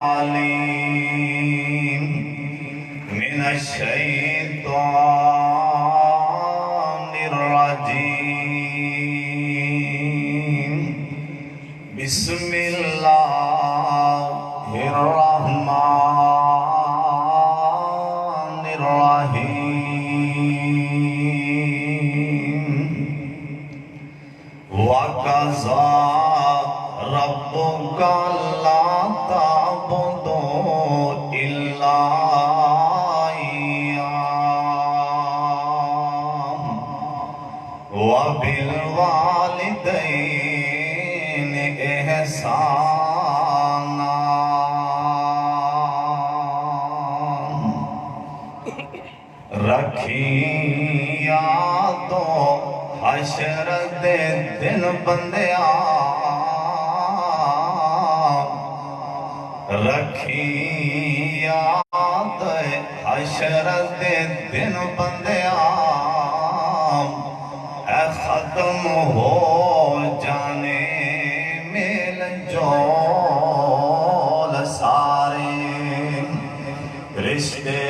عليم من الشيطان الرجيم بسم الله الرحمن الرحيم وَقَضَى رَبُّكَ أَلَّا تَعْبُدُوا إِلَّا إِيَّاهُ وَبِالْوَالِدَيْنِ إِحْسَانًا رکھی یادوں حشر دے دن بندیاں رکھی یاد حشر دے دن بندیاں اے ختم ہو جانے میل جول سارے رشتے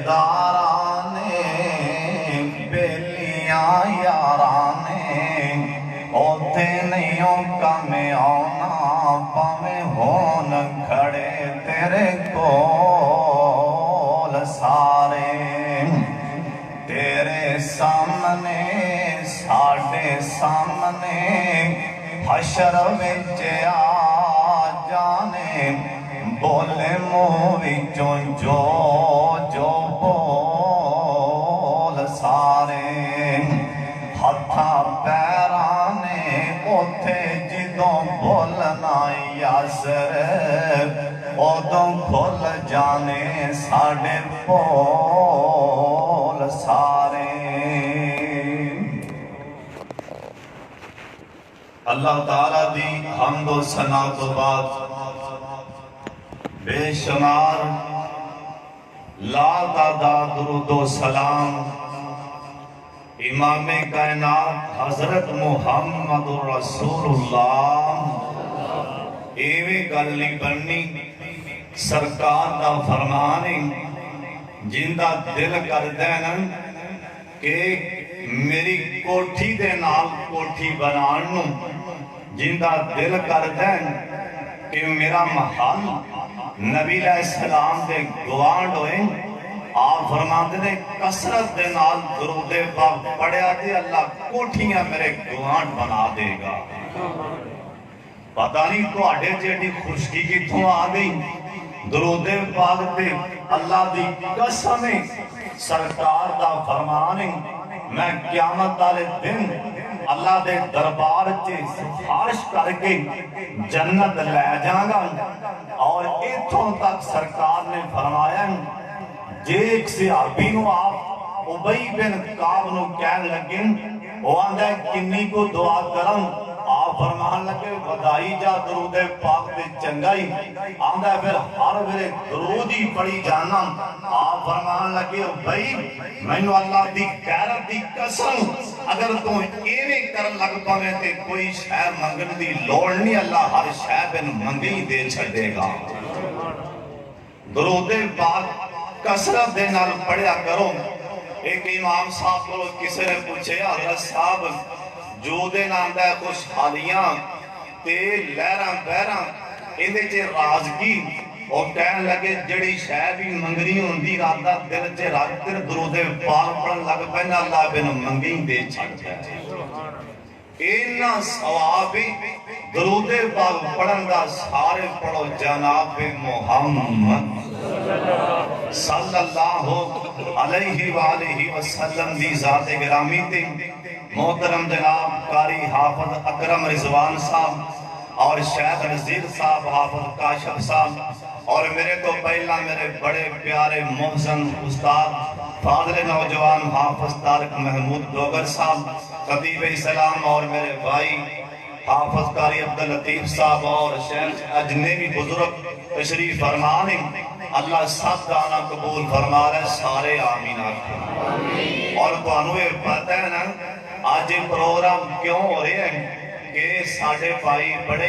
دارانے بیلیاں یارانے اوتے نہیں کا میں آنا پامیں ہون کھڑے تیرے کول سارے تیرے سامنے ساڑھے سامنے حشر وچ آ جانے بولے مووی جو بول سارے ہتھا پیرانے اوتھے جدوں بولنا یاسر ادوں کھل جانے ساڑھے بول سارے اللہ تعالیٰ دی حمد و ثنا تو بعد بے شمار لا تعداد درود و سلام امام کائنات حضرت محمد رسول اللہ ایویں گل نہیں بننی سرکار دا فرمانی جندہ دل کر دینا کہ میری کوٹھی دے نال کوٹھی بنانو جندہ دل کر دینا کہ میرا محل نبی علیہ السلام دے گوانڈ ہوئے آپ فرماتے نے کسرت دے نال درود پاک پڑھیا دے اللہ کوٹھیاں میرے گوانڈ بنا دے گا پتہ نہیں تو آڑے جیڑی خشکی کی تھوں آ گئی درود پاک دے اللہ دی قسمیں سرکار دا فرمانے میں قیامت والے دن اللہ دے دربار سے سفارش کر کے جنت لے جاگا اور اتھوں تک سرکار نے فرمایا جے ایک صحابی نو آپ ابئی بن کعب نو کہن لگے وہ آندھا ہے کنی کو دعا کرم آپ فرمان لگے ودائی جا درود پاک دے چنگائی آندھا ہے پھر ہر ویلے درود ہی پڑھی جانا آپ فرمان لگے بھائی میں نو اللہ دی غیرت دی قسم اگر تو ایویں کر لگ پاویں تے کوئی شے منگن دی لوڑ نہیں اللہ ہر شے بن منگی دے چھڈے گا درود پاک کسرت دے نال پڑھیا کرو ایک امام صاحب کو کسی نے پوچھے حضرت صاحب جو دے نام دے خوشحالیاں تے لہراں بہراں اندے چے رازگی اور کہنے لگے جڑی شے بھی منگنی ہوندی راتہ دل چے رکھ کر درود پاک پڑھن لگ پہنا اللہ بن منگی دے چھڑ جائے اینا ثوابی درود پاک پڑھن دا سارے پڑھو جناب محمد صلی اللہ علیہ وآلہ وسلم دی ذات گرامی تے محترم جناب قاری حافظ اکرم رضوان صاحب اور شیخ نذیر صاحب حافظ کاشف صاحب اور میرے تو پہلا میرے بڑے پیارے محسن استاد فاضل نوجوان حافظ طارق محمود ڈوگر صاحب خطیب اسلام اور میرے بھائی حافظ قاری عبداللطیف صاحب اور شیخ اجنبی بزرگ تشریف فرمانے اللہ سب دانا قبول فرما رہے سارے آمین آکھیں اور تو انوے پتہ ہے نا آج پروگرام کیوں ہو رہے ہیں کہ ساڑھے بھائی بڑے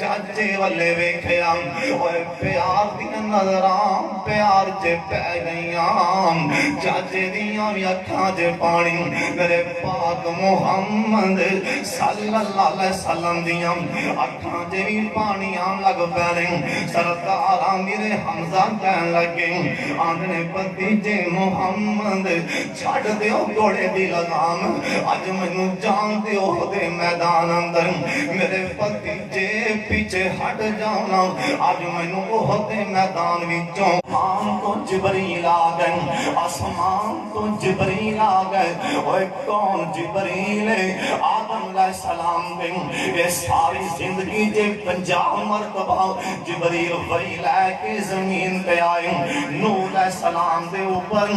چاچے والے ویکھیا اوے پیار دی نظراں پیار چ پے گئیاں چاچے دیاں وی اکھاں چ پانی میرے پاک محمد صلی اللہ علیہ وسلم دیاں اکھاں چ وی پانی آن لگ پے سرکار میرے حمزہ کہن لگے آندنے بھتیجے محمد چھڈ دیو گھوڑے دی لگام اج مینوں جان دیو دے میدان اندر میرے بھتیجے پیچھے ہٹ جانا اج مینوں اوہ دے میدان وچوں آسمان تو جبریل آ گئے آسمان تو جبریل آ گئے اوے کون جبریل آدم علیہ السلام دے یہ ساری زندگی جے 50 مرتبہ جبریل وہی لے کے زمین پہ آئے نوح علیہ السلام دے اوپر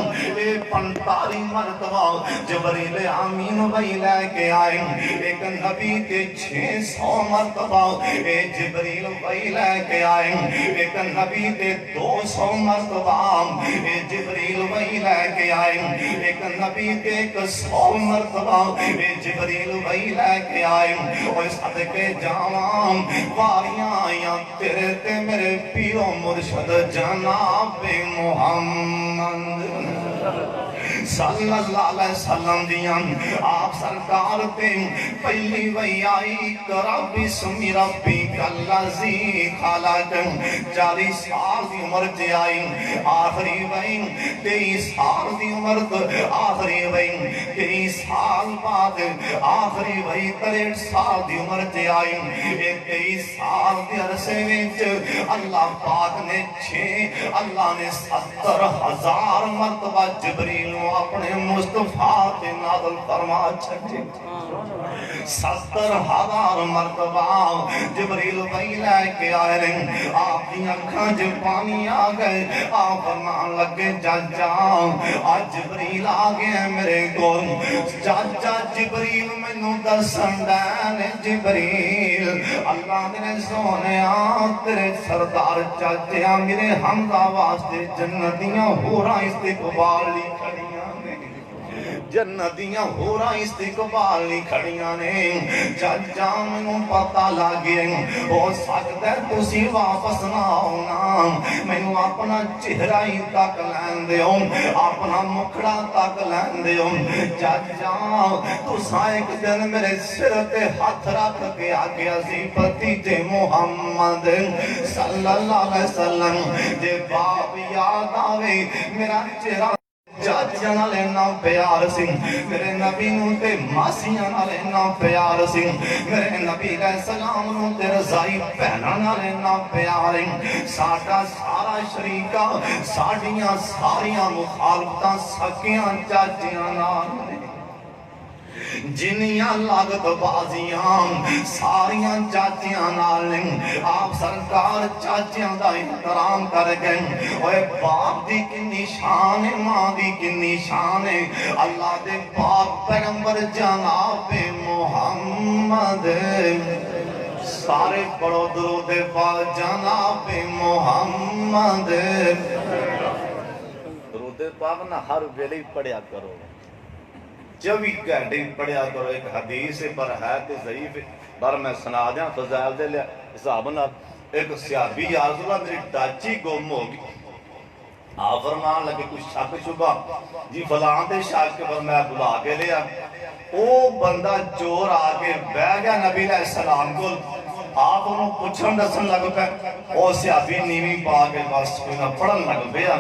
45 مرتبہ جبریل آمین وہی لے کے آئے ایک نبی کے 600 مرتبہ جبریل وہی لے کے آئے ایک نبی کے 200 مرتبہ جبریل وہی لے کے آئے ایک نبی کے 100 مرتبہ جبریل وہی لے کے آئے اور صدقے جاواں واریاں آئیاں تیرے تے میرے پیرو مرشد جناب محمد صلی اللہ علیہ وسلم دیاں آپ سرکار تے پہلی وہی آئی رب اسم ربک الذی خلق 40 سال دی عمر تے آئی آخری وہی 23 سال دی عمر تے آخری وہی 23 سال بعد آخری وہی 63 سال دی عمر تے آئی 23 سال دی عرصے وچ اللہ پاک نے اللہ نے 70,000 مرتبہ جبریل اپنے مصطفیٰ تے نازل فرما چھٹے 70,000 مرتبہ جبریل وہی لے کے آئے رہے آپ کی اکھاں جو پانی آ گئے آپ فرمان لگے چاچا آج جبریل آ گئے میرے کو چاچا جبریل مینوں دسن دین جبریل اللہ نے سونے تیرے سردار چاچے میرے حمزہ واسطے جنتیاں ہوراں استقبال لی کھڑیاں نے جنتیاں ہوراں استقبال لی کھڑیاں نے چاچا مینوں پتہ لگے ہو سکتا ہے تسی واپس نہ آؤنا مینوں اپنا چہرہ ہی تک لین دیو اپنا مکھڑا تک لین دیو چاچا تساں ایک دن میرے سر تے ہاتھ رکھ کے آگے عظیمتی تے محمد صلی اللہ علیہ وسلم جے باپ یاد آوے میرا چہرہ چاچیاں نال اتنا پیار سی میرے نبی نوں تے ماسیاں نال اتنا پیار سی میرے نبی علیہ السلام نوں تے رضائی بہناں نال اتنا پیار ساڈا سارا شریکہ ساڈیاں ساریاں مخالفتاں سکیاں چاچیاں نال جنیاں لاگت بازیاں ساریاں چاچیاں نال آپ سرکار چاچیاں دا احترام کر گئے اوے باپ دی کنی شان ہے ماں دی کنی شان ہے اللہ دے پاک پیغمبر جناب محمد سارے پڑھو درود پاک جناب محمد درود پاک نہ ہر ویلے پڑھیا کرو 24 گھنٹے پڑھیا کرو ایک حدیث پر ہے تے ضعیف پر میں سنا دیاں فضائل دے لیا حساب نال ایک صحابی یا رسول اللہ میری ٹاچی گم ہو گئی آپ فرمان لگے کچھ شک شبہ جی فلاں تے شک پر میں بلا کے لیا او بندہ چور آگے بہ گیا نبی علیہ السلام کو آپ انہوں پوچھن دسن لگ پہ او صحابی نیوی پا کے بس کوئی نہ پڑھن لگ پیا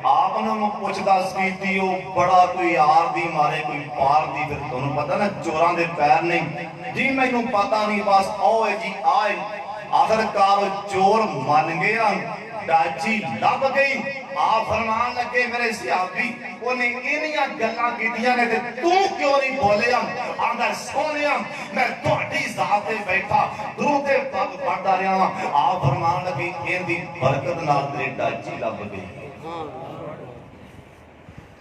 آپ نے پوچھتا سکیتی ہو بڑا کوئی آر دی مارے کوئی پار دی پھر تو انہوں پتہ نا چوران دے پیر نہیں جی میں انہوں پتہ نہیں بس آئے جی آئے آخرکار چور من گیا ڈاچی لب گئی آپ فرمان لگے میرے صحابی انہیں انہیاں گلہ کی دیا نے تو کیوں نہیں بولے ہم اندر سونے ہم میں توڑی ذات بیٹھا درود پاک پڑھتا رہا ہوں آپ فرمان لگے ان دی برکت نال تیرے ڈاچی لب گئی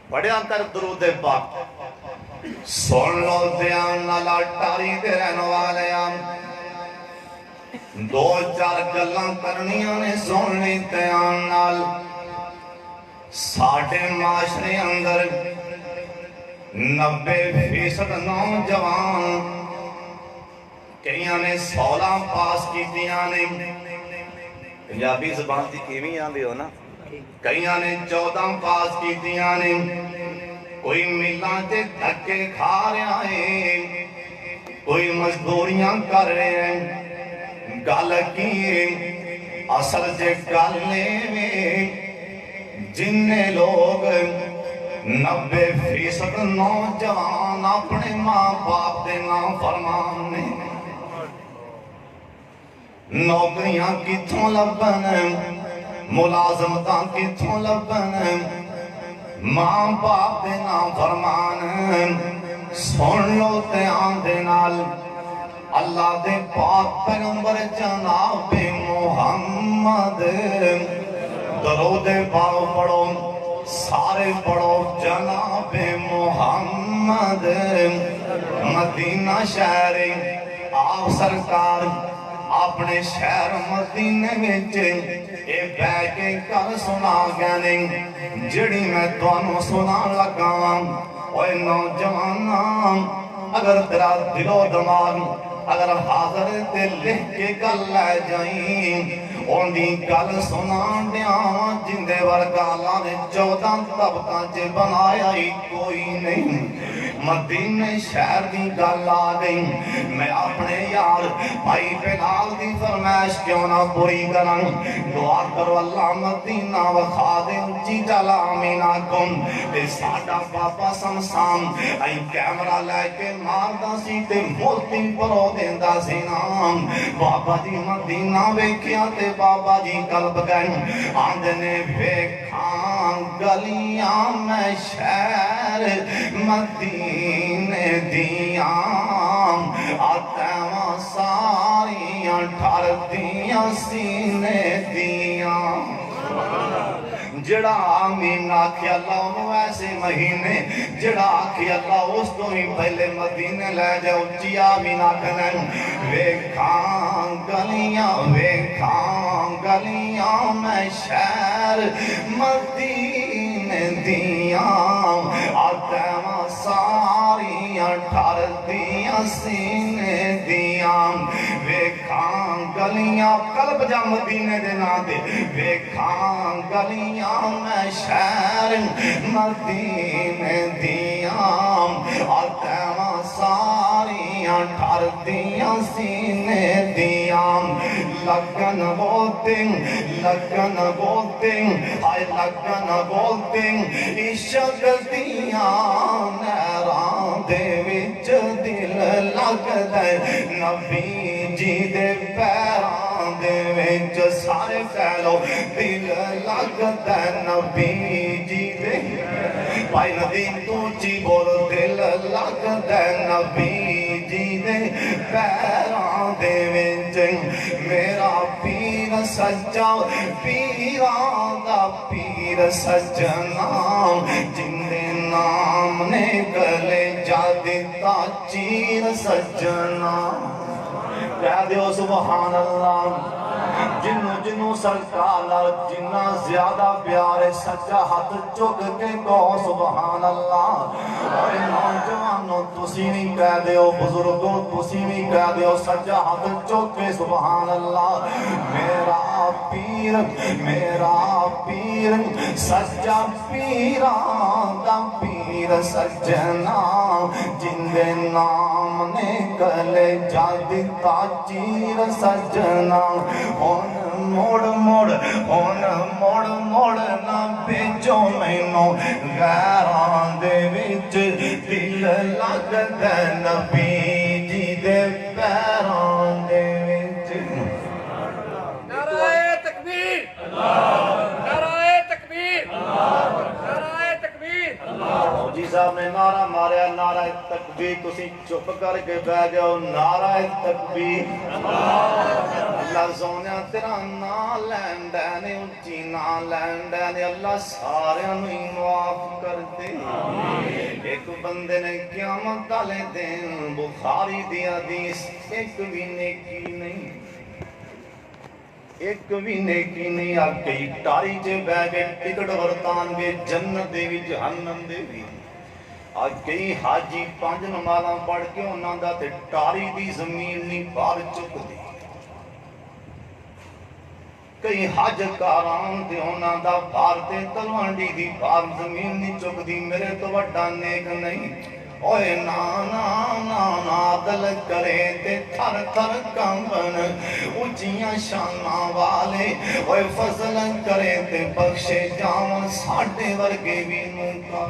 بڑے انتر درود پاک سن لو دیان نالا ٹاری دے رہنو والے ہم 2-4 گلان کرنیاں نے سن لی دیان نال ساڑھے معاشرے اندر 90% نوجوان کئیاں نے 16 پاس کیتیاں نے پنجابی زبان دی کیویں آندے ہو نا کئیاں نے 14 پاس کیتیاں نے کوئی ملاں تے دھکے کھا رہا ہے کوئی مزدوریاں کر رہے ہیں گل کی اصل جے گل میں جن لوگ 90% نوجوان اپنے ماں باپ دے نام فرمان نے نوکریاں کتھوں لبن ملازمتاں کتھوں لبن ماں باپ دے نام فرمان سن لو تے آندے نال اللہ دے پاک پیغمبر جناب محمد درود پاؤ پڑھو سارے پڑھو جناب محمد مدینہ شہر آپ سرکار اپنے شہر مدینے وچ اے بہ کے کل سنا گئے جڑی میں تانوں سنا لگا اوے نوجواناں اگر تیرا دل و دماغ اگر حاضر تے لکھ کے گل لے جائیں ان دی گل سنان دیاں جندے ورگا اللہ نے 14 طبقاں چ بنایا ہی کوئی نہیں مدینے شہر دی گل آ گئی میں اپنے یار بھائی بلال دی فرمائش کیوں نہ پوری کراں دعا کرو اللہ مدینہ وکھا دے اونچی جلا آمینکم تے ساڈا بابا سمسام ائی کیمرہ لے کے ماردا سی تے موتی پرو دیندا سی نام بابا جی مدینہ ویکھیا تے بابا جی قلب گئے آندے نے ویکھاں گلیاں میں شہر مدینے دیاں آتیاں ساریاں ٹھر دیاں سینے دیاں جڑا آمین آکھی اللہ انہوں ایسے مہینے جڑا آکھی اللہ اس تو ہی پہلے مدینے لے جاؤ اچھی آمین آکھنے ویکھاں گلیاں میں شہر مدینے دیاں آتیاں ساریاں ٹھر دیاں سینے دیاں ویکھاں گلیاں قلب جا مدینے دے نا دے ویکھاں گلیاں میں شہر مدینے دیاں آتیاں ساریاں ٹھر دیاں سینے دیاں لگن بولتے آئے لگن بولتے عشق دیاں نیران دے وچ دل لگ دے نبی جی دے پیران دے وچ سارے پھیلو دل لگ دے نبی جی دے بھائی ندیم تو چی بول دل لگ دے نبی جی دے پیران دے وچ میرا پیر سجا پیران دا پیر سجنا جن دے نام نے گلے جا دیتا چیر سجنا کہہ دیو سبحان اللہ جنوں سرکار جنہ زیادہ پیارے سچا ہاتھ چک کے کہو سبحان اللہ اور نوجوانوں تسی نہیں کہہ دیو بزرگوں تسی نہیں کہہ دیو سچا ہاتھ چک کے سبحان اللہ میرا پیر سچا پیران دا پیر سجنا جن دے نام نے گلے جا دیتا چیر سجنا موڑ نہ بھیجو مینوں غیران دے وچ دل لگ دے نبی جی دے پیران دے وچ نعرہ تکبیر نعرہ تکبیر نعرہ تکبیر فوجی صاحب نے نعرہ ماریا نعرہ تکبیر تسی چپ کر کے بیٹھ جاؤ نعرہ تکبیر اللہ سونیا تیرا نا لینڈے نے اونچی نا لینڈے نے اللہ سارے ہی معاف کر دے ایک بندے نے قیامت والے دن بخاری دی حدیث ایک بھی نیکی نہیں ایک بھی نیکی نہیں آکئی ٹاری جے بے گے ٹکٹ ورتان گے جنت دے بھی جہنم دے بھی ਅੱਜ ਕਈ ਹਾਜੀ 5 ਨਮਾਜ਼ਾਂ ਪੜ੍ਹ ਕੇ ਉਹਨਾਂ ਦਾ ਤੇ ਟਾਰੀ ਦੀ ਜ਼ਮੀਨ ਨਹੀਂ ਬਾਹਰ ਚੁੱਕਦੀ। ਕਈ ਹਜਕਾਰਾਂ ਤੇ ਉਹਨਾਂ ਦਾ ਭਾਰ ਤੇ ਤਲਵੰਡੀ ਦੀ ਭਾਰ ਜ਼ਮੀਨ ਨਹੀਂ ਚੁੱਕਦੀ। ਮੇਰੇ ਤੋਂ ਵੱਡਾ ਨੇਕ ਨਹੀਂ। ਓਏ ਨਾ ਨਾ ਨਾ ਨਾ ਦਿਲ ਕਰੇ ਤੇ ਥਰ ਥਰ ਕੰਬਨ ਉੱਚੀਆਂ ਸ਼ਾਨਾਂ ਵਾਲੇ। ਓਏ ਫਜ਼ਲ ਕਰੇ ਤੇ ਬਖਸ਼ੇ ਜਾਵਨ ਸਾਡੇ ਵਰਗੇ ਵੀ ਨੂੰ ਕਰ।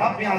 90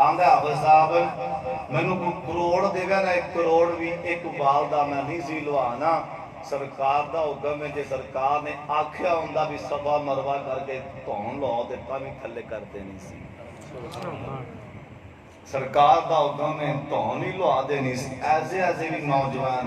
ਆਂਦਾ ਹਾਫਿਜ਼ ਸਾਹਿਬ ਮੈਨੂੰ ਕੋਈ ਕਰੋੜ ਦੇਗਾ ਨਾ, 1 ਕਰੋੜ ਵੀ ਇੱਕ ਵਾਲ ਦਾ ਮੈਂ ਨਹੀਂ ਸੀ ਲਵਾਣਾ। ਸਰਕਾਰ ਦਾ ਹੁਕਮ ਹੈ, ਜੇ ਸਰਕਾਰ ਨੇ ਆਖਿਆ ਹੁੰਦਾ ਵੀ ਸਫਾ ਮਰਵਾ ਕਰਕੇ ਧੌਣ ਲਾਓ ਤੇ ਤਾਂ ਵੀ ਥੱਲੇ ਕਰਦੇ ਨਹੀਂ ਸੀ। ਸਰਕਾਰ ਦਾ ਹੁਕਮ ਹੈ, ਧੌਣ ਹੀ ਲਵਾ ਦੇਣੀ ਸੀ। ਐਸੇ ਐਸੇ ਵੀ ਨੌਜਵਾਨ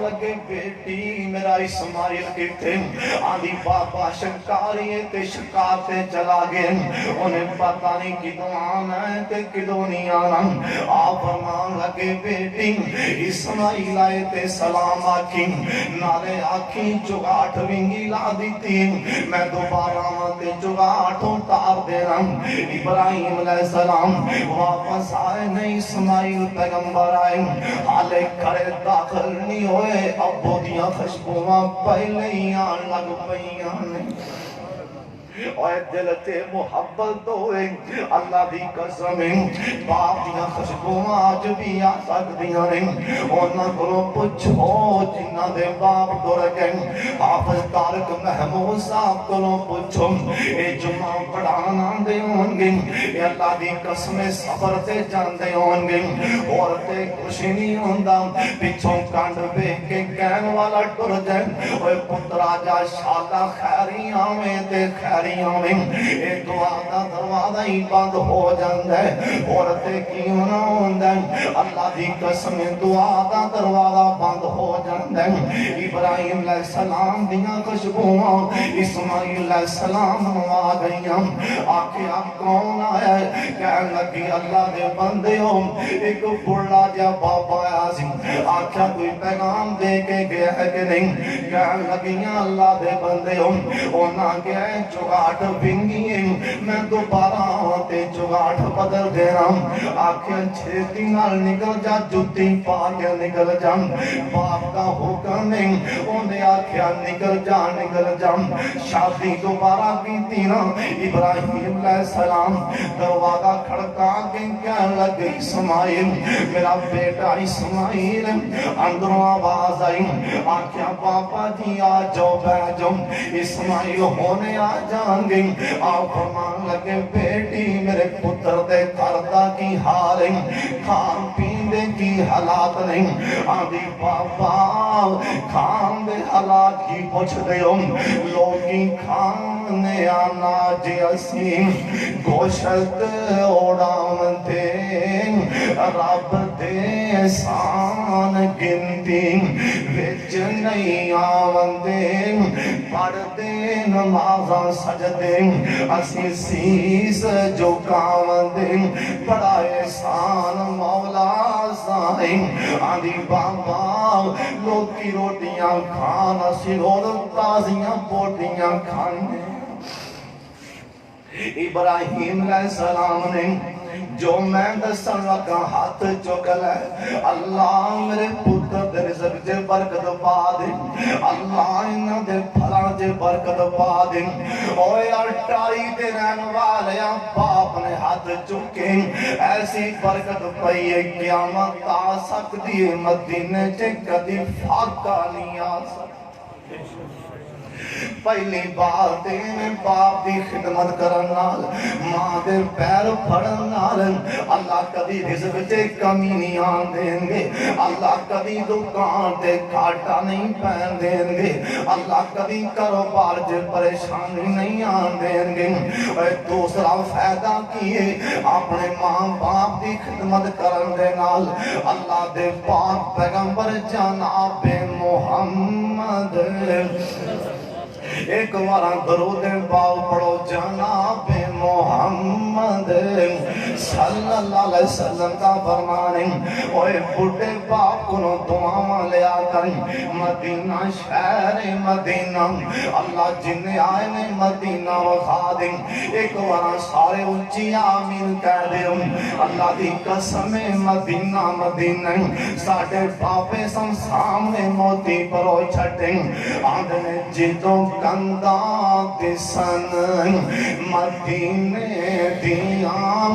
لگے بیٹی میرا اسماعیل کتے آدھی بابا شکاری تے شکار تے چلا گئے انہیں پتہ نہیں کدوں آنا ہے تے کدوں نہیں آنا آپ فرمان لگے بیٹی اسماعیل آئے تے سلام آکھی نالے آکھی چگاٹ ونگی لا دیتی میں دوبارہ تے چگاٹ اتار دینا ابراہیم علیہ السلام واپس آئے نہیں اسماعیل پیغمبر آئے حالے کھڑے داخل نہیں ہوئے ابو دیا خوشبوواں پہلے ہی آن لگ پئیاں اوے دل تے محبت ہوئے اللہ دی قسم باپ دیا خوشبوواں آج بھی آ سکدیاں نے انہاں کولوں پوچھو جنہاں دے باپ ٹر گئے حافظ طارق محمود صاحب کولوں پوچھو اے جمعہ پڑھانا دے ہون گے اے اللہ دی قسم صبر تے جاندے ہون گے اور تے کچھ نہیں ہوندا پچھوں کانڈ بے کے کہن والا ٹر جائے اوے پترا جا شالا خیریاں میں تے خیریاں میں اے دعا دا دروازہ ہی بند ہو جاندہ ہے عورتیں کیوں نہ ہوندہ ہے اللہ دی قسم دعا دا دروازہ بند ہو جاندہ ہے ابراہیم علیہ السلام دیا خوشبوواں اسماعیل علیہ السلام آ گئیاں آکے آپ کون آیا ہے کہنے لگی اللہ دے بندے ہو ایک بڑھا جا بابا عظیم آکھا کوئی پیغام دے کے گیا ہے کہ نہیں کہنے لگیاں اللہ دے بندے ہو اونا گیا ہے چگاٹ بنگی میں دوبارہ آتے چگاٹ بدل دینا آنکھیں چھیتی نال نکل جا جتی پا کے نکل جا باپ کا حکم نہیں انہیں آنکھیں نکل جا شادی دوبارہ کی تینا ابراہیم علیہ السلام دروازہ کھڑکا کے کہنے لگے اسماعیل میرا بیٹا اسماعیل اندروں آواز آئی آنکھیں پاپا جی آ جاؤ بہ جاؤ اسماعیل ہونے آ جان گئی آپ فرمان لگے بیٹی میرے پتر دے کردہ کی حال کھان پیندے کی حالات نہیں آدھی بابا کھان دے حالات کی پوچھ دے لوگی کھانے آنا جیسی گوشت اوڑام دے رب دے سان گنتی وچ نہیں آوندے پڑھ دے نمازاں سجدے اسی سیس جو کامدے بڑا احسان مولا سائیں آدھی بابا لوگ کی روٹیاں کھانا سرور تازیاں پوٹیاں کھانے ابراہیم علیہ السلام نے جو میں دسن لگا ہاتھ چکل ہے اللہ میرے پتر دے رزق جے برکت پا دے اللہ انہاں دے پھلاں جے برکت پا دے اوے اٹاری تے رہن والے باپ نے ہاتھ چکے ایسی برکت پئی ہے قیامت آ سکتی ہے مدینے چ کدی فاقہ نہیں آ سکتی پہلی بار تینے باپ دی خدمت کرنال ماں دے پیر پھڑنال اللہ کبھی رزق تے کمی نہیں آن دیں گے اللہ کبھی دکان تے کھاٹا نہیں پہن دیں گے اللہ کبھی کاروبار جے پریشانی نہیں آن دیں گے اور دوسرا فائدہ کیے اپنے ماں باپ دی خدمت کرن دے نال اللہ دے پاک پیغمبر جناب محمد ایک وارا درود پاؤ پڑھو جناب محمد صلی اللہ علیہ وسلم کا فرمانے اوے بڑھے باپ کو دعا لیا کریں مدینہ شہر مدینہ اللہ جن آئے نے مدینہ وخا دیں ایک وارا سارے اچھی آمین کہہ دیں اللہ دی قسم مدینہ مدینہ ساڑھے باپے سم سامنے موتی پرو چھٹیں آدھنے جیتوں کندہ دسن مدینے دیاں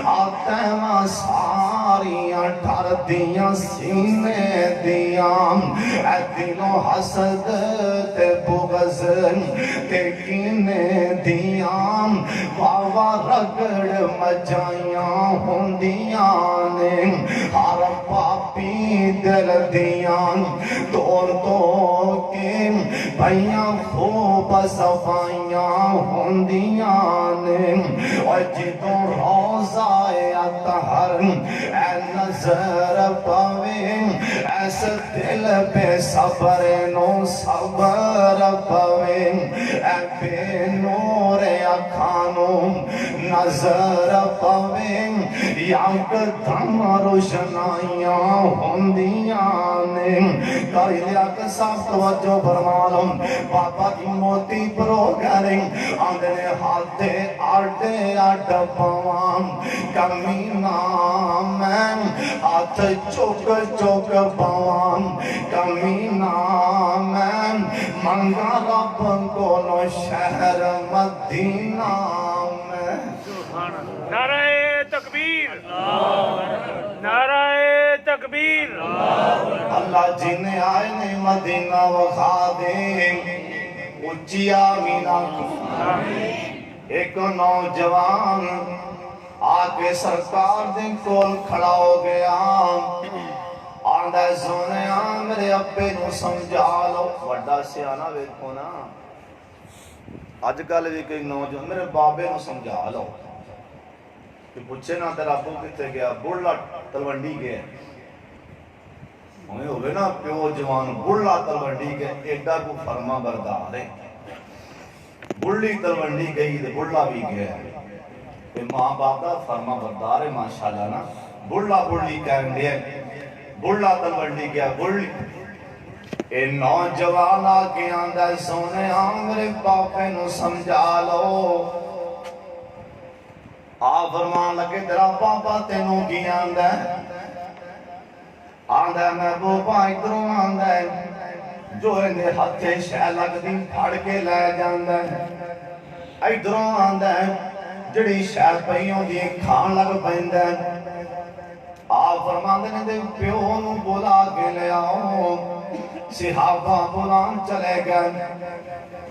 آتیمہ ساریاں ٹھار دیاں سینے دیاں اے دلوں حسد تے بغض تے کینے دیاں واوا رگڑ مجائیاں ہوندیاں نے ہر پاپی دل دیاں توڑ توڑ کے بھائیاں خوب صفائیاں ہوندیاں نے اور جتوں روزہ اطہر اے نظر پوے ایس دل پہ صبر نو صبر پوے اے بے نور اکھانو نظر پوے یک دم روشنائیاں ہوندیاں نے کر لیا کہ صاحب توجہ فرمالو بابا کی موتی پرو گریں آندھنے ہاتھے آٹے آٹھ پوام کمینہ میں ہاتھ چوک چوک پوام کمینہ میں منگا رب کو نو شہر مدینہ میں نعرہ تکبیر نعرہ تکبیر اللہ جن آئے نے مدینہ وخا دے اچھی آمینہ ایک نوجوان آگے سرکار دن کول کھڑا ہو گیا آندھا سونے میرے اپے نو سمجھا لو وڈا سیانا ویکھو نا آج کل بھی کوئی نوجوان میرے بابے نو سمجھا لو کہ پوچھے نا تیرا ابو کتے گیا بڑھلا تلونڈی گیا ہمیں ہوئے نا پیو جوان بڑھلا تلونڈی گیا ایڈا کو فرما بردار ہے بڑھلی تلونڈی گئی دے بڑھلا بھی گیا کہ ماں باپ دا فرما بردار ہے ماشاءاللہ نا بڑھلا بڑھلی کہیں دے بڑھلا تلونڈی گیا بڑھلی اے نوجوان آگے آندہ سونے میرے باپے نو سمجھا لو آپ فرمان لگے تیرا پاپا تینوں کی آندہ آندہ میں بوپا ادھروں آندہ جو اندے ہتھے شہ لگ دی پھڑ کے لے جاندہ ادھروں آندہ جڑی شہ پہیوں دی کھان لگ پہندہ آپ فرمان دے پیو نو بولا کے لے آؤ صحابہ بلان چلے گئے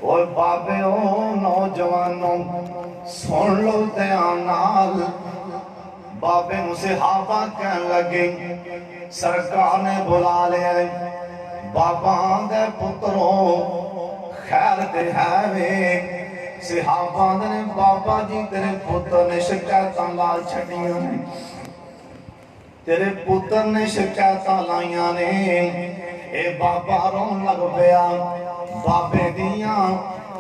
اور بابے او نوجوانوں سن لو دیانال بابے نو صحابہ کہن لگے سرکار نے بلا لے بابا دے پتروں خیر تے ہے وے صحابہ نے بابا جی تیرے پتر نے شکایتاں لال چھڑیاں نے تیرے پتر نے شکایتاں لائیاں نے اے بابا رون لگ پیا بابے دیاں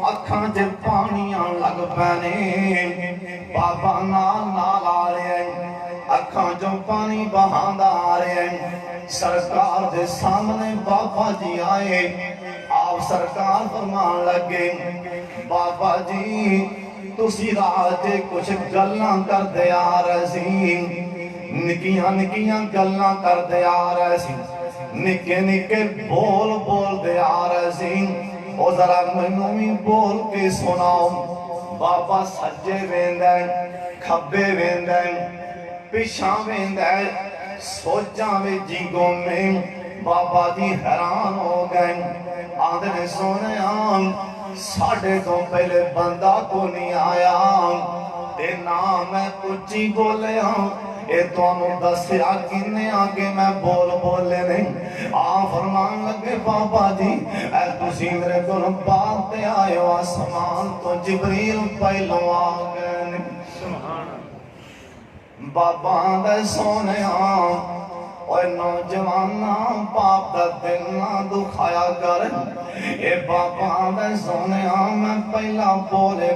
اکھاں جے پانیاں لگ پینے بابا نال آ رہے ہیں اکھاں جو پانی بہاندہ آ رہے ہیں سرکار دے سامنے بابا جی آئے آپ سرکار فرمان لگے بابا جی تسی راجے کچھ گلاں کر دے آ رہی نکیاں نکیاں گلاں کر دے آ رہی نکے نکے بول دے آ رہی او ذرا منوی بول کے سناؤ بابا سجے ویندیں کھبے ویندیں پیشاں ویندیں سوچاں وے جیگوں میں بابا جی حیران ہو گئے آدھنے سونے ساڑھے تو پہلے بندہ کو نہیں آیا تے نام میں کچھی بولے اے تو انہوں دسیا کنے آگے میں بولے نہیں فرمان لگے بابا جی اے تسی میرے کو باپ تے آئے ہو آسمان تو جبریل پہلو آگے بابا دے سونے اور نوجوانہ باپ دا دل نہ دکھایا کر اے بابا دے سونے میں پہلا بولے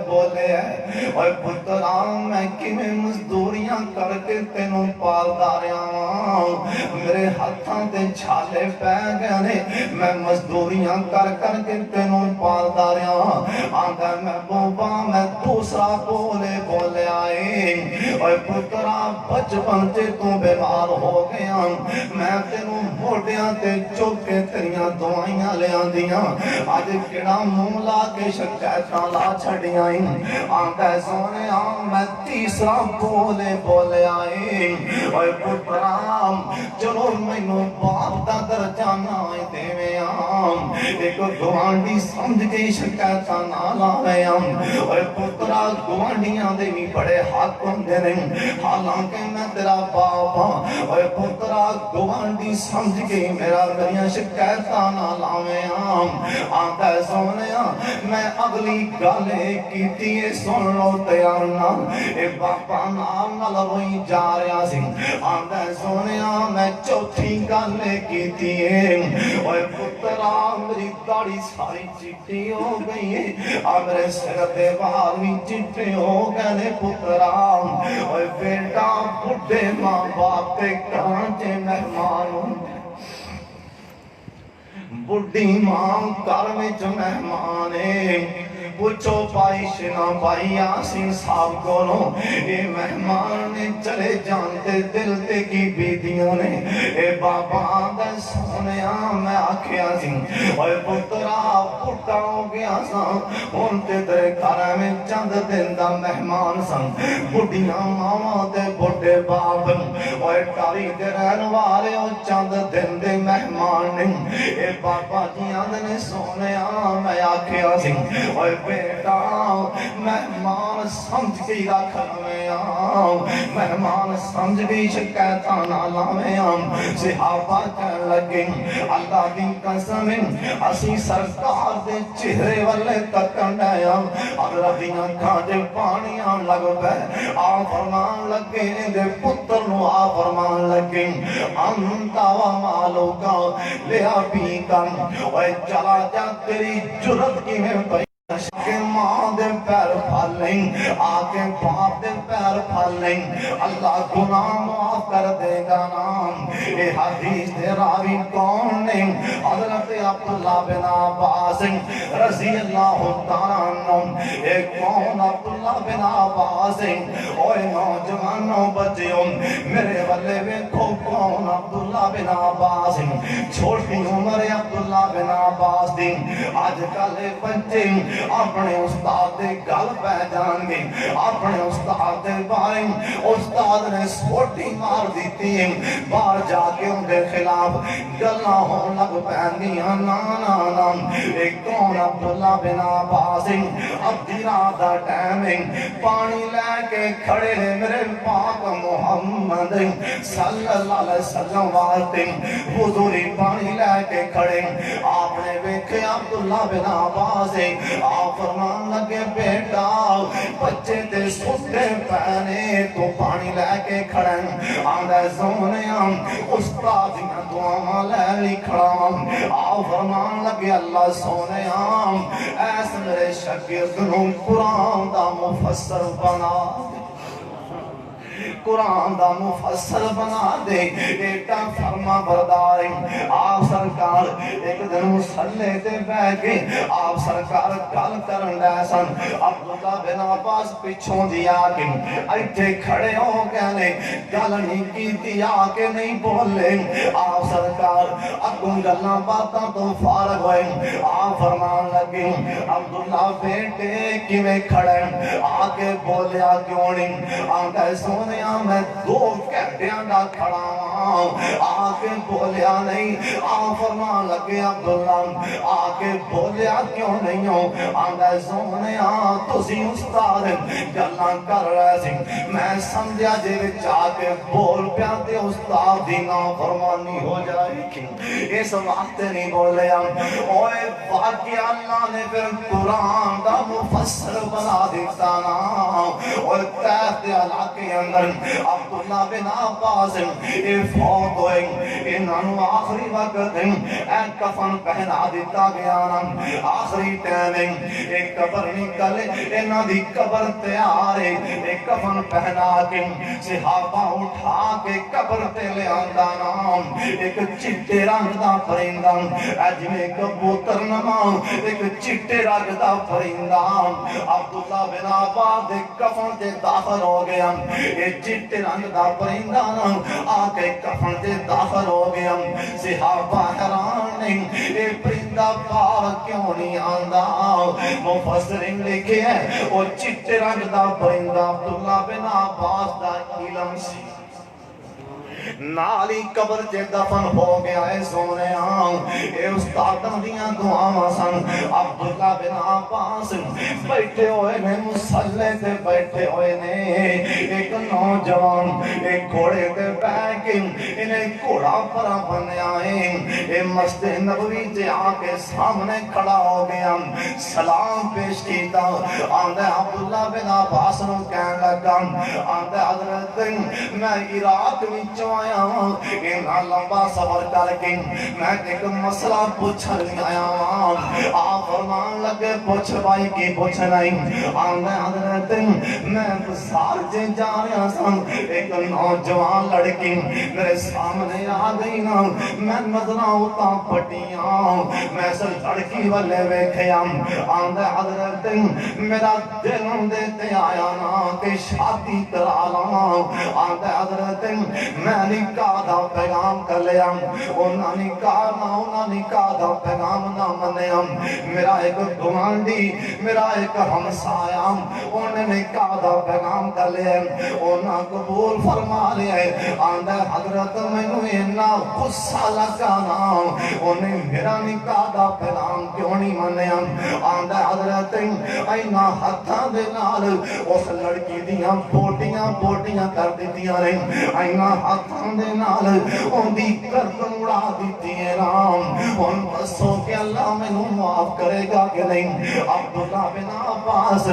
اور پتران میں کمیں مزدوریاں کر کے تینوں پال داریاں میرے ہاتھاں تے چھالے پہ گئے میں مزدوریاں کر کے تینوں پال داریاں آنگا میں بابا میں دوسرا بولے آئے اور پتران بچپن تے تو بیمار ہو گیا میں تینوں موڑیاں تے چوکے تیریاں دوائیاں لے آندیاں آج کڑا مولا کے شکایتاں لا چھڑیاں آنکہ سونے میں تیسرا بولے آئے اور پترام چلو مینو باپ دا درجہ نہ دیویں ایک گوانڈی سمجھ کے شکایت نہ لاویں اوے پترا گوانڈیاں دے بھی بڑے حق ہوندے نے حالانکہ میں تیرا باپ ہاں اوے پترا گوانڈی سمجھ کے میرا میری شکایت نہ لاویں آندا سونیا میں اگلی گل کیتی سن لو تیار نہ اے باپا نال روئی جا رہا سی آندا سونیا میں چوتھی گل کیتی اوے پترا میری داڑھی ساری چٹی ہو گئی ہے میرے سر دے بال بھی چٹے ہو گئے نے پترا اوے بیٹا بڈھے ماں باپ تے گھراں چ مہمان بڈھی ماں گھر وچ مہمان پوچھو بھائی شنا بھائی یاسین صاحب کولوں اے مہمان نے چلے جانتے دل تے کی بیدیاں نے اے بابا دے سونیا میں آکھیا سی اوے پترا پٹا ہو گیا سا ہن تے تیرے گھر میں چند دن دا مہمان سن بڈھیاں ماواں تے بڈھے باپ اوے ٹاری تے رہن والے او چند دن دے مہمان نے اے بابا جی آندے سونیا میں آکھیا سی اوے بیٹا مہمان سمجھ کے رکھ لویں مہمان سمجھ کے شکایتاں نہ لاویں صحابہ کہن لگے اللہ دی قسم اسی سرکار دے چہرے والے تکن ڈیا حضرت دیاں اکھاں تے پانی آن لگ پے آ فرمان لگے دے پتر نو آ فرمان لگے انتا و مالو کا لیا بھی کا اوے چلا جا تیری جرت کی میں آکے ماں دے پیر پھال لیں آکے باپ دے پیر پھال لیں اللہ گناہ معاف کر دے گا نام اے حدیث دے راوی کون نے حضرت عبداللہ بن عباس رضی اللہ تعالیٰ عنہ اے کون عبداللہ بن عباس اوے نوجوانوں بچیوں میرے والے ویکھو کون عبداللہ بن عباس چھوٹی عمر عبداللہ بن عباس دی آج کل بچے اپنے استاد دے گل پہ جان گے اپنے استاد دے بارے استاد نے سوٹی مار دیتی باہر جا کے ان کے خلاف گلاں ہون لگ پہنگیاں نا نا نا ایک کون عبداللہ بن عباس اب دی رات دا ٹائم پانی لے کے کھڑے میرے پاک محمد صلی اللہ علیہ وسلم واسطے حضوری پانی لے کے کھڑے آپ نے ویکھے عبداللہ بن عباس آپ فرمان لگے بیٹا بچے تے ستے پہنے تو پانی لے کے کھڑیں آندھے زونیاں استادیاں دعاں لے لی کھڑا آپ فرمان لگے اللہ سونیاں ایس میرے شاگرد نو قرآن دا مفسر بنا قرآن دا مفسر بنا دے بیٹا فرما بردار آپ سرکار ایک دن مسلح تے بہ کے آپ سرکار گل کرن دے سن عبداللہ بن عباس پچھوں دیا کے ایتھے کھڑے ہو گئے نے گل نہیں کیتی آ کے نہیں بولے آپ سرکار اگوں گلاں باتاں تو فارغ ہوئے آپ فرمان لگے عبداللہ بیٹے کیویں کھڑے آ کے بولیا کیوں نہیں آنکہ سونیا میں 2 گھنٹیاں دا کھڑا آکے بولیا نہیں فرمان لگے عبداللہ آکے بولیا کیوں نہیں ہو آندھے سونیا تسی استاد گلاں کر رہے سی میں سمجھا جے چاہ کے بول پیاتے استاد دی نافرمانی ہو جائے گی اس وقت نہیں بولیا اوے باقی اللہ نے پھر قرآن دا مفسر بنا دیتا نا اور تیف دے علاقے اندر عبداللہ بن عباس فوت ہوئے انہوں آخری وقت کفن پہنا دیتا گیا آخری ٹائم ایک قبر نکلے انہوں دی قبر تیار ایک کفن پہنا کے صحابہ اٹھا کے قبر تے لے آندہ نام ایک چٹے رنگ دا پرندہ اجمے کبوتر نما ایک چٹے رنگ دا پرندہ عبداللہ بن عباس دے کفن تے داخل ہو گیا یہ چٹے رنگ دا پرندہ آکے کفن تے داخل ہو گیا صحابہ حیران نہیں یہ پرندہ پار کیوں نہیں آندہ مفسرین لکھے ہیں وہ چٹے رنگ دا پرندہ عبداللہ بن عباس دا علم سی نال ہی قبر چ دفن ہو گیا ہے سونے اے استاداں دیاں دعاواں سن عبداللہ بن عباس بیٹھے ہوئے نے مصلی تے بیٹھے ہوئے نے ایک نوجوان ایک گھوڑے تے بیٹھ کے انہیں گھوڑا پرا بنیا ہے مسجد نبوی تے آ کے سامنے کھڑا ہو گیا سلام پیش کیتا آندے عبداللہ بن عباس نو کہنے لگا آندے حضرت میں عراق وچوں آیا ہوں اتنا لمبا سفر کر کے میں ایک مسئلہ پوچھن آیا ہوں آپ فرمان لگے پوچھ بھائی کی پوچھ نہیں آندے حضرت میں بازار جے جا رہا سا ایک نوجوان لڑکی میرے سامنے آ گئی نا میں نظرہ ہوتا پٹیاں میں سر لڑکی والے ویکھیا آندے حضرت میرا دل دیتے آیا نا کہ شادی کرا لا آندے حضرت میں نکاح دا پیغام کر لیا انہاں نکاح دا پیغام نہ منیا میرا ایک گوانڈی میرا ایک ہمسایا انہیں نکاح دا پیغام کر لیا انہاں قبول فرما لیا آندے حضرت میں انہاں غصہ لگا نا انہیں میرا نکاح دا پیغام کیوں نہیں منیا آندے حضرت اینا ہتھاں دے نال اس لڑکی دیاں بوٹیاں کر دیتیاں رہی اینا ہتھاں دے نال ان دی گردن اڑا دیتی ہے رام ان بسوں کہ اللہ میں معاف کرے گا کہ نہیں عبداللہ بن عباس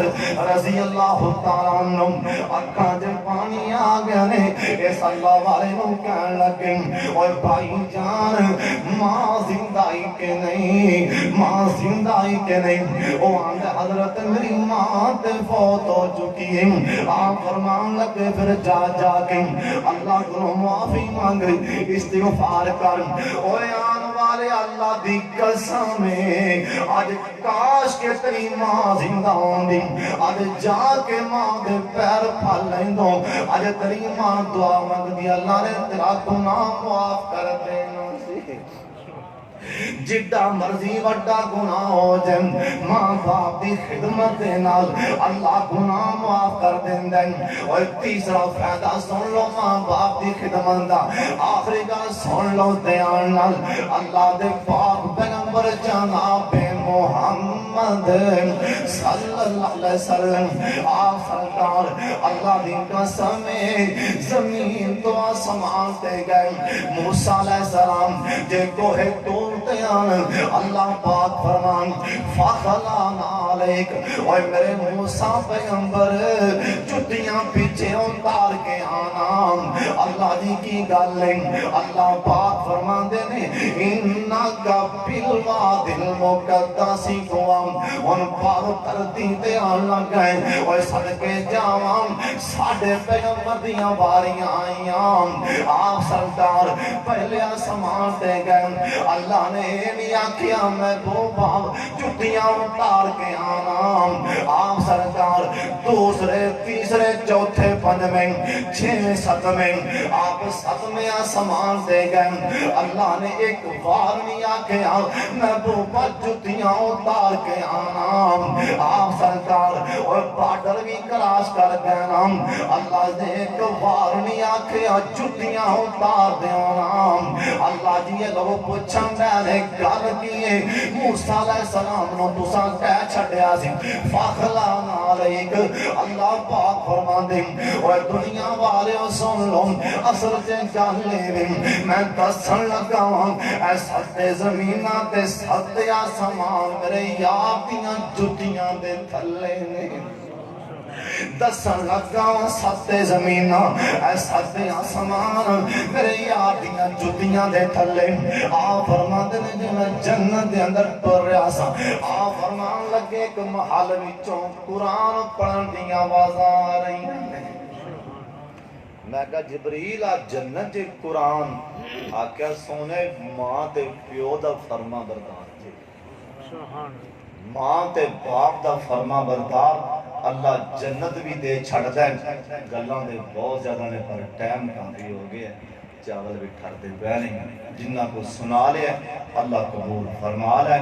رضی اللہ تعالیٰ عنہ اکھاں دے پانی آ گیا نے اس اللہ والے نو کہنے لگے اور بھائی جان ماں زندائی کے نہیں او آندے حضرت میری ماں تے فوت ہو چکی ہے آپ فرمان لگے پھر جا کے اللہ کو معافی مانگ استغفار کر اوے آن والے اللہ دی قسم ہے آج کاش کے تیری ماں زندہ ہوندی آج جا کے ماں دے پیر پھل لیندوں آج تیری ماں دعا مانگ دی اللہ نے تیرا گناہ معاف کر دینا سی جڈا مرضی وڈا گناہ ہو جائے ماں باپ دی خدمت نال اللہ گناہ معاف کر دیندے اور تیسرا فائدہ سن لو ماں باپ دی خدمت دا آخری گل سن لو دیان نال اللہ دے پاک پیغمبر جناب محمد صلی اللہ علیہ وسلم آپ سرکار اللہ دی قسم زمین تو آسمان تے گئے موسیٰ علیہ السلام جے کوہ طور تیان اللہ پاک فرمان فخلانا علیک اور میرے موسیٰ پیغمبر چٹیاں پیچھے اتار کے آنا اللہ دی کی گالیں اللہ پاک فرمان دینے انکا بالواد المقدسی قوام ان پارو ترتی تے آن گئے اور صدقے جاوام ساڑھے پیغمبر دیاں باریاں آئیاں آپ سرکار پہلے آسمان تے گئے اللہ نے نیا کیا میں دو باپ چٹیاں اتار کے آنا آپ سرکار دوسرے تیسرے چوتھے پنجمیں چھویں ستمیں آپ ستمیں آسمان تے گئے اللہ نے ایک بار نیا کیا میں دو باپ چٹیاں اتار کے آنا آپ سرکار اور بارڈر بھی کراش کر گئے نام اللہ نے ایک بار نیا کیا چٹیاں اتار دے آنا اللہ جی یہ لوگ پوچھن میں نے گل کیے موسیٰ علیہ السلام نو تساں کہہ چھڑیا سی فخلانا علیک اللہ پاک فرمان دے اور دنیا والے سن لو اصل سے گالے بھی میں دسن لگا ہوں اے ستے زمینہ تے ستے آسمان میرے یاد دیاں جتیاں دے تھلے نے دسن لگا ستے زمینہ اے ستے آسمان میرے یاد دیاں جتیاں دے تھلے آپ فرمان دے جو میں جنت دے اندر پر رہا سا آپ فرمان لگے ایک محل وچوں قرآن پڑھن دیاں آوازاں آ رہی ہیں میں کہا جبریل آ جنت جے قرآن آکیا سونے ماں تے پیو دا فرما بردار جے ماں تے باپ دا فرما بردار اللہ جنت بھی دے چھڑ دے گلاں دے بہت زیادہ نے پر ٹائم کافی ہو گیا چاول بھی ٹھر دے پہنے جنہ کو سنا لیا اللہ قبول فرما لے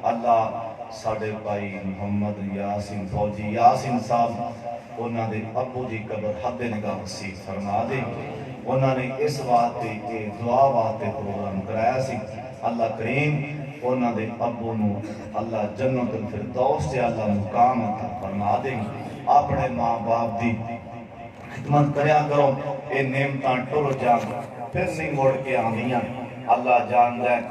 اللہ ساڑھے بھائی محمد یاسین فوجی یاسین صاحب انہاں دے ابو جی قبر حد نگاہ نصیب فرما دے انہوں نے اس واسطے یہ دعا واسطے پروگرام کرایا سی اللہ کریم انہوں نے ابو نو اللہ جنت الفردوس سے اللہ مقام عطا فرما دیں اپنے ماں باپ دی خدمت کریا کرو یہ نعمتاں ٹر جان پھر نہیں مڑ کے آنیاں اللہ جان جائے